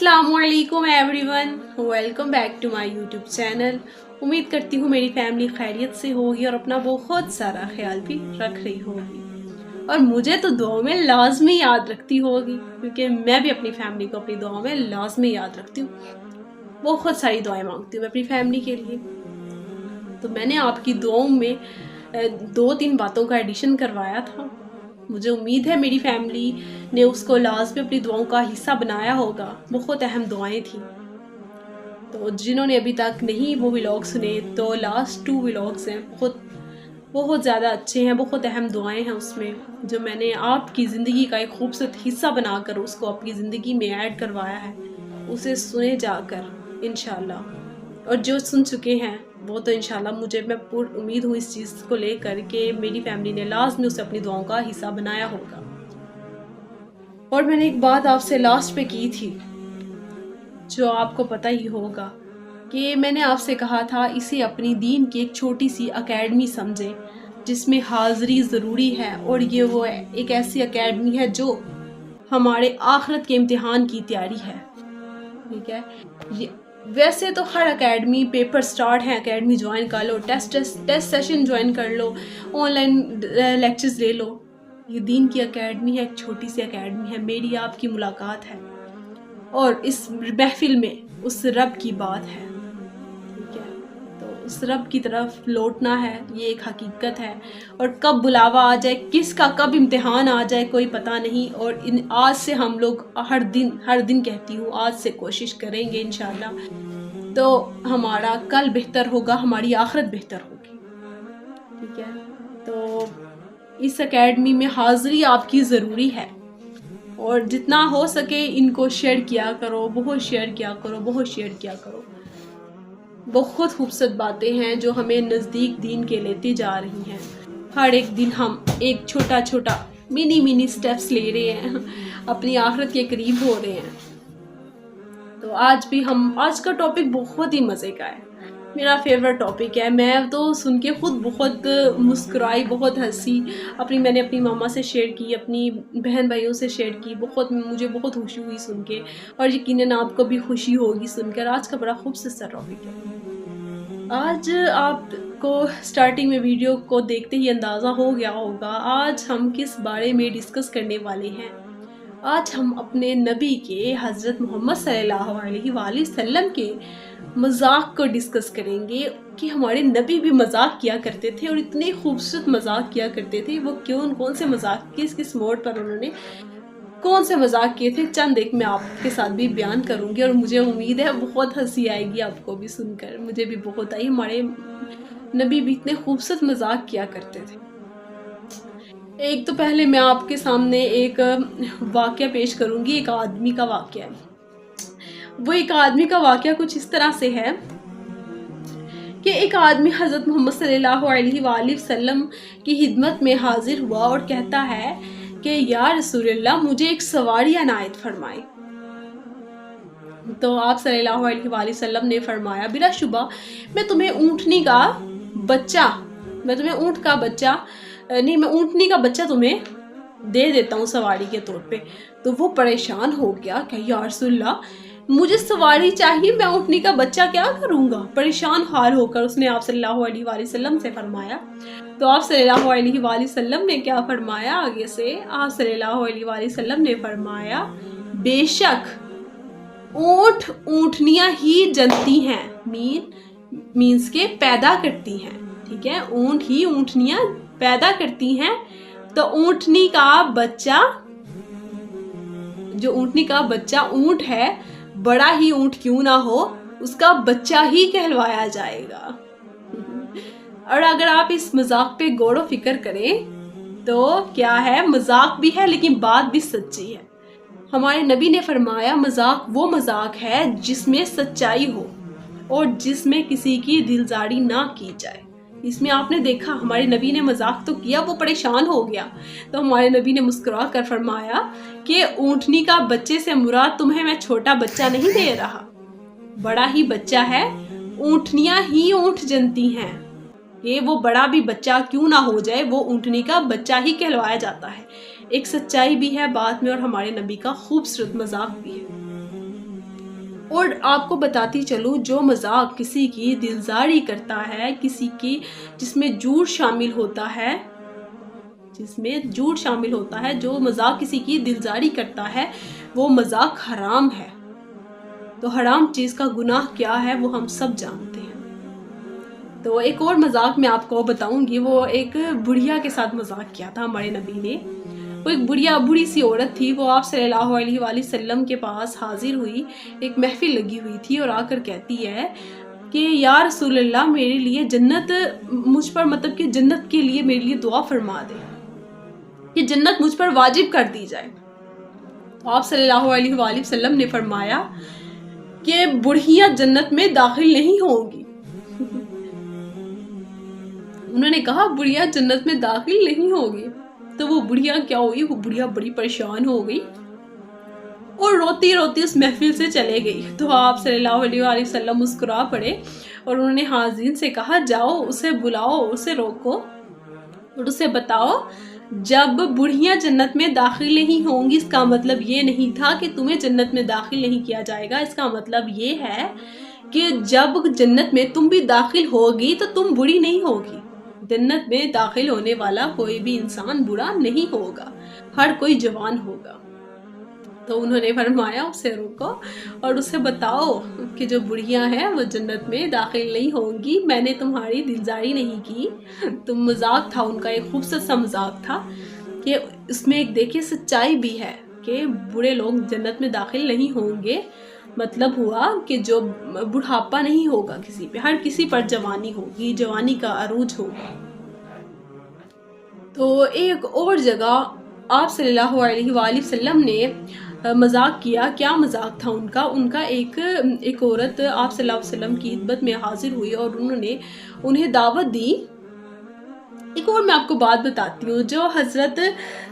अस्सलामुअलैकुम everyone, welcome back to my YouTube channel. उम्मीद करती हूँ मेरी फैमिली खैरियत से होगी और अपना बहुत सारा ख्याल भी रख रही होगी और मुझे तो दुआओं में लाजमी याद रखती होगी, क्योंकि मैं भी अपनी फैमिली को अपनी दुआओं में लाजमी याद रखती हूँ। बहुत सारी दुआएं मांगती हूँ मैं अपनी फैमिली के लिए। तो मैंने आपकी दुआओं में 2-3 बातों का एडिशन करवाया था। मुझे उम्मीद है मेरी फैमिली ने उसको लाजमी अपनी दुआओं का हिस्सा बनाया होगा। बहुत अहम दुआएं थी। तो जिन्होंने अभी तक नहीं वो व्लॉग सुने तो लास्ट 2 व्लॉग्स हैं, बहुत ज़्यादा अच्छे हैं, बहुत अहम दुआएं हैं उसमें, जो मैंने आपकी ज़िंदगी का एक खूबसूरत हिस्सा बनाकर उसको आपकी ज़िंदगी में ऐड करवाया है। उसे सुने जाकर इंशाल्लाह, और जो सुन चुके हैं वो तो इंशाल्लाह मैं पूरी उम्मीद हूँ इस चीज़ को लेकर के मेरी फैमिली ने लाजमी उसे अपनी दुआओं का हिस्सा बनाया होगा। और मैंने एक बात आपसे लास्ट पे की थी जो आपको पता ही होगा, कि मैंने आपसे कहा था इसे अपनी दीन की एक छोटी सी अकेडमी समझें जिसमें हाज़िरी ज़रूरी है, और ये वो एक ऐसी अकेडमी है जो हमारे आखिरत के इम्तिहान की तैयारी है। ठीक है, वैसे तो हर एकेडमी पेपर स्टार्ट है, एकेडमी ज्वाइन कर लो, टेस्ट सेशन ज्वाइन कर लो, ऑनलाइन लेक्चर्स ले लो। ये दीन की एकेडमी है, एक छोटी सी एकेडमी है, मेरी आपकी मुलाकात है और इस महफिल में उस रब की बात है। ठीक है, तो उस रब की तरफ लौटना है, ये एक हकीकत है। और कब बुलावा आ जाए, किसका कब इम्तिहान आ जाए कोई पता नहीं। और आज से हम लोग हर दिन कहती हूँ, आज से कोशिश करेंगे इंशाल्लाह, तो हमारा कल बेहतर होगा, हमारी आखिरत बेहतर होगी। ठीक है, तो इस एकेडमी में हाज़िरी आपकी ज़रूरी है, और जितना हो सके इनको शेयर किया करो, बहुत शेयर किया करो। बहुत खूबसूरत बातें हैं जो हमें नज़दीक दीन के लेती जा रही हैं। हर एक दिन हम एक छोटा मिनी स्टेप्स ले रहे हैं, अपनी आखिरत के करीब हो रहे हैं। तो आज का टॉपिक बहुत ही मज़े का है, मेरा फेवरेट टॉपिक है। मैं तो सुन के खुद बहुत मुस्कुराई, बहुत हंसी। मैंने अपनी मामा से शेयर की, अपनी बहन भाइयों से शेयर की। मुझे बहुत खुशी हुई सुन के, और यकीनन आपको भी खुशी होगी सुनकर। आज का बड़ा खूबसूरत टॉपिक है। आज आपको स्टार्टिंग में वीडियो को देखते ही अंदाज़ा हो गया होगा आज हम किस बारे में डिस्कस करने वाले हैं। आज हम अपने नबी के हज़रत मोहम्मद सल्लल्लाहु अलैहि वसल्लम के मजाक को डिस्कस करेंगे कि हमारे नबी भी मजाक किया करते थे, और इतने खूबसूरत मजाक किया करते थे। वो कौन से मजाक, किस मोड पर उन्होंने कौन से मजाक किए थे, चंद एक मैं आपके साथ भी बयान करूंगी। और मुझे उम्मीद है बहुत हंसी आएगी आपको भी सुनकर, मुझे भी बहुत आई। हमारे नबी भी इतने खूबसूरत मजाक किया करते थे। एक तो पहले मैं आपके सामने एक वाक़या पेश करूंगी, एक आदमी का वाक़या। वो एक आदमी का वाक़या कुछ इस तरह से है कि एक आदमी हज़रत मोहम्मद सल्लल्लाहु अलैहि वसल्लम की खिदमत में हाजिर हुआ और कहता है कि या रसूलल्लाह, मुझे एक सवारी अनायत फरमाए। तो आप सल्लल्लाहु अलैहि वसल्लम ने फरमाया, बिलाशुबा मैं तुम्हें ऊँटनी का बच्चा तुम्हें दे देता हूँ सवारी के तौर पे। तो वो परेशान हो गया कि या रसूलल्लाह, मुझे सवारी चाहिए, मैं ऊँटनी का बच्चा क्या करूँगा। परेशान हाल होकर उसने आप सल्लल्लाहु अलैहि वसल्लम से फरमाया। तो आप सल्लल्लाहु अलैहि वसल्लम ने क्या फरमाया, आगे से आप सल्लल्लाहु अलैहि वसल्लम ने फरमाया, बेशक ऊँटनियाँ ही जनती हैं, मीन्स के पैदा करती हैं। ठीक है, ऊँट ही ऊँटनियाँ पैदा करती हैं। तो ऊँटनी का बच्चा ऊँट है, बड़ा ही ऊँट क्यों ना हो, उसका बच्चा ही कहलवाया जाएगा। और अगर आप इस मजाक पे गौर फिक्र करें तो क्या है, मजाक भी है लेकिन बात भी सच्ची है। हमारे नबी ने फरमाया, मजाक वो मजाक है जिसमें सच्चाई हो और जिसमें किसी की दिलजारी ना की जाए। इसमें आपने देखा हमारे नबी ने मजाक तो किया, वो परेशान हो गया, तो हमारे नबी ने मुस्कुरा कर फरमाया कि ऊँटनी का बच्चे से मुराद तुम्हें मैं छोटा बच्चा नहीं दे रहा, बड़ा ही बच्चा है। ऊँटनियाँ ही ऊँट जनती हैं, ये वो बड़ा भी बच्चा क्यों ना हो जाए, वो ऊँटनी का बच्चा ही कहलवाया जाता है। एक सच्चाई भी है बात में, और हमारे नबी का खूबसूरत मजाक भी है। اور آپ کو بتاتی چلوں جو مذاق کسی کی دلزاری کرتا ہے، کسی کی جس میں جھوٹ شامل ہوتا ہے، جو مذاق کسی کی دلزاری کرتا ہے وہ مذاق حرام ہے۔ تو حرام چیز کا گناہ کیا ہے وہ ہم سب جانتے ہیں۔ تو ایک اور مذاق میں آپ کو بتاؤں گی، وہ ایک بڑھیا کے ساتھ مذاق کیا تھا ہمارے نبی نے۔ وہ ایک بڑھی سی عورت تھی، وہ آپ صلی اللہ علیہ وآلہ وسلم کے پاس حاضر ہوئی، ایک محفل لگی ہوئی تھی، اور آ کر کہتی ہے کہ یا رسول اللہ میرے لیے جنت، مجھ پر مطلب کہ جنت کے لیے میرے لیے دعا فرما دے کہ جنت مجھ پر واجب کر دی جائے۔ تو آپ صلی اللہ علیہ وآلہ وسلم نے فرمایا کہ بڑھیاں جنت میں داخل نہیں ہوں گی۔ انہوں نے کہا بڑھیا جنت میں داخل نہیں ہوگی۔ تو وہ بڑھیا کیا ہوئی، وہ بڑھیا بڑی پریشان ہو گئی اور روتی روتی اس محفل سے چلے گئی۔ تو آپ صلی اللہ علیہ وآلہ وسلم مسکرا پڑے اور انہوں نے حاضرین سے کہا جاؤ اسے بلاؤ، اسے روکو اور اسے بتاؤ جب بڑھیاں جنت میں داخل نہیں ہوں گی اس کا مطلب یہ نہیں تھا کہ تمہیں جنت میں داخل نہیں کیا جائے گا، اس کا مطلب یہ ہے کہ جب جنت میں تم بھی داخل ہوگی تو تم بری نہیں ہوگی۔ جنت میں داخل ہونے والا کوئی بھی انسان برا نہیں ہوگا، ہر کوئی جوان ہوگا۔ تو انہوں نے فرمایا اسے روکو اور اسے بتاؤ کہ جو بڑھیاں ہیں وہ جنت میں داخل نہیں ہوں گی، میں نے تمہاری دلزاری نہیں کی، تم مذاق تھا ان کا، ایک خوبصورت سا مذاق تھا کہ اس میں ایک دیکھیے سچائی بھی ہے کہ برے لوگ جنت میں داخل نہیں ہوں گے۔ مطلب ہوا کہ جو بڑھاپا نہیں ہوگا کسی پہ، ہر کسی پر جوانی ہوگی، جوانی کا عروج ہوگا۔ تو ایک اور جگہ آپ صلی اللہ علیہ وآلہ وسلم نے مذاق کیا، کیا مذاق تھا ان کا ایک عورت آپ صلی اللہ علیہ وسلم کی خدمت میں حاضر ہوئی اور انہوں نے انہیں دعوت دی۔ ایک اور میں آپ کو بات بتاتی ہوں، جو حضرت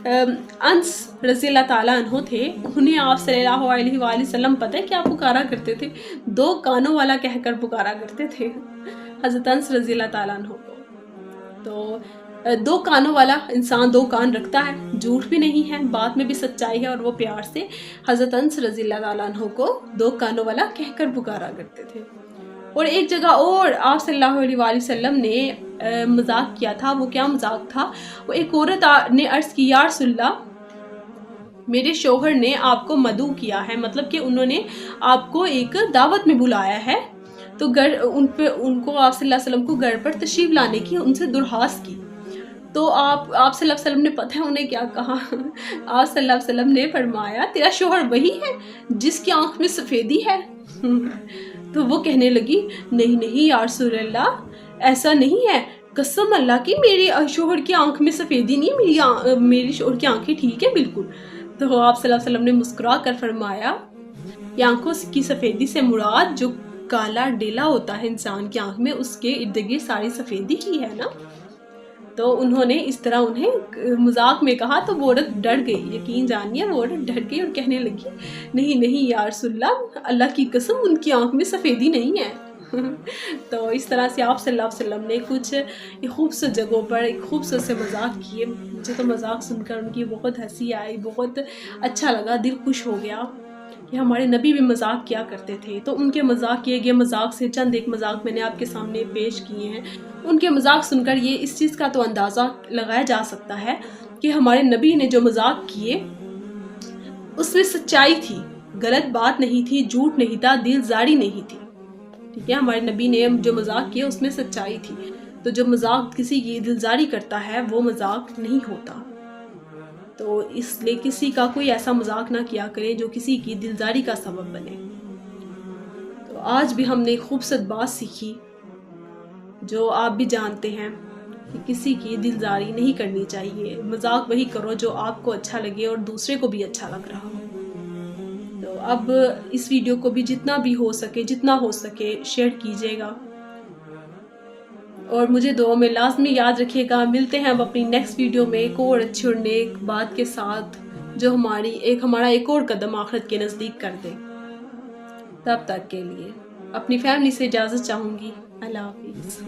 انس رضی اللہ تعالیٰ عنہ تھے، انہیں آپ صلی اللہ علیہ وآلہ وسلم پتہ ہے کیا پکارا کرتے تھے؟ 2 کانوں والا کہہ کر پکارا کرتے تھے حضرت انس رضی اللہ تعالیٰ عنہ کو۔ تو 2 کانوں والا انسان 2 کان رکھتا ہے، جھوٹ بھی نہیں ہے، بات میں بھی سچائی ہے، اور وہ پیار سے حضرت انس رضی اللہ تعالیٰ عنہ کو 2 کانوں والا کہہ کر پکارا کرتے تھے۔ اور ایک جگہ اور آپ صلی اللہ علیہ وآلہ وسلم نے مذاق کیا تھا، وہ کیا مذاق تھا؟ وہ ایک عورت نے عرض کی یا رسول اللہ میرے شوہر نے آپ کو مدعو کیا ہے، مطلب کہ انہوں نے آپ کو ایک دعوت میں بلایا ہے، تو ان کو آپ صلی اللہ علیہ وسلم کو گھر پر تشریف لانے کی ان سے درخواست کی۔ تو آپ صلی اللہ علیہ وسلم نے پتہ ہے انہیں کیا کہا؟ آپ صلی اللہ علیہ وسلم نے فرمایا تیرا شوہر وہی ہے جس کی آنکھ میں سفیدی ہے؟ تو وہ کہنے لگی نہیں یا رسول اللہ ایسا نہیں ہے، قسم اللہ کی میرے شوہر کی آنکھ میں سفیدی نہیں ہے، میری شوہر کی آنکھیں ٹھیک ہے بالکل۔ تو آپ صلی اللہ علیہ وسلم نے مسکرا کر فرمایا یہ آنکھوں کی سفیدی سے مراد جو کالا ڈیلا ہوتا ہے انسان کی آنکھ میں، اس کے ارد گرد ساری سفیدی ہی ہے نا۔ تو انہوں نے اس طرح انہیں مذاق میں کہا تو وہ عورت ڈر گئی، یقین جانیے وہ عورت ڈر گئی اور کہنے لگی نہیں یا رسول اللہ اللہ کی قسم ان کی آنکھ میں سفیدی نہیں ہے۔ تو اس طرح سے آپ صلی اللہ علیہ وسلم نے کچھ خوبصورت جگہوں پر ایک خوبصورت سے مذاق کیے۔ مجھے تو مذاق سن کر ان کی بہت ہنسی آئی، بہت اچھا لگا، دل خوش ہو گیا کہ ہمارے نبی بھی مذاق کیا کرتے تھے۔ تو ان کے مذاق کیے گئے مذاق سے چند ایک مذاق میں نے آپ کے سامنے پیش کیے ہیں۔ ان کے مذاق سن کر یہ اس چیز کا تو اندازہ لگایا جا سکتا ہے کہ ہمارے نبی نے جو مذاق کیے اس میں سچائی تھی، غلط بات نہیں تھی، جھوٹ نہیں تھا، دلزاری نہیں تھی، ٹھیک ہے۔ ہمارے نبی نے جو مذاق کیے اس میں سچائی تھی۔ تو جو مذاق کسی کی دلزاری کرتا ہے وہ مذاق نہیں ہوتا۔ تو اس لیے کسی کا کوئی ایسا مذاق نہ کیا کرے جو کسی کی دلزاری کا سبب بنے۔ تو آج بھی ہم نے ایک خوبصورت بات سیکھی جو آپ بھی جانتے ہیں کہ کسی کی دلزاری نہیں کرنی چاہیے، مذاق وہی کرو جو آپ کو اچھا لگے اور دوسرے کو بھی اچھا لگ رہا ہو۔ تو اب اس ویڈیو کو بھی جتنا ہو سکے شیئر کیجیے گا اور مجھے دعاؤں میں لازمی یاد رکھیے گا۔ ملتے ہیں اب اپنی نیکسٹ ویڈیو میں ایک اور اچھی اور نیک بات کے ساتھ جو ہمارا ایک اور قدم آخرت کے نزدیک کر دے۔ تب تک کے لیے اپنی فیملی سے اجازت چاہوں گی۔ اللہ حافظ۔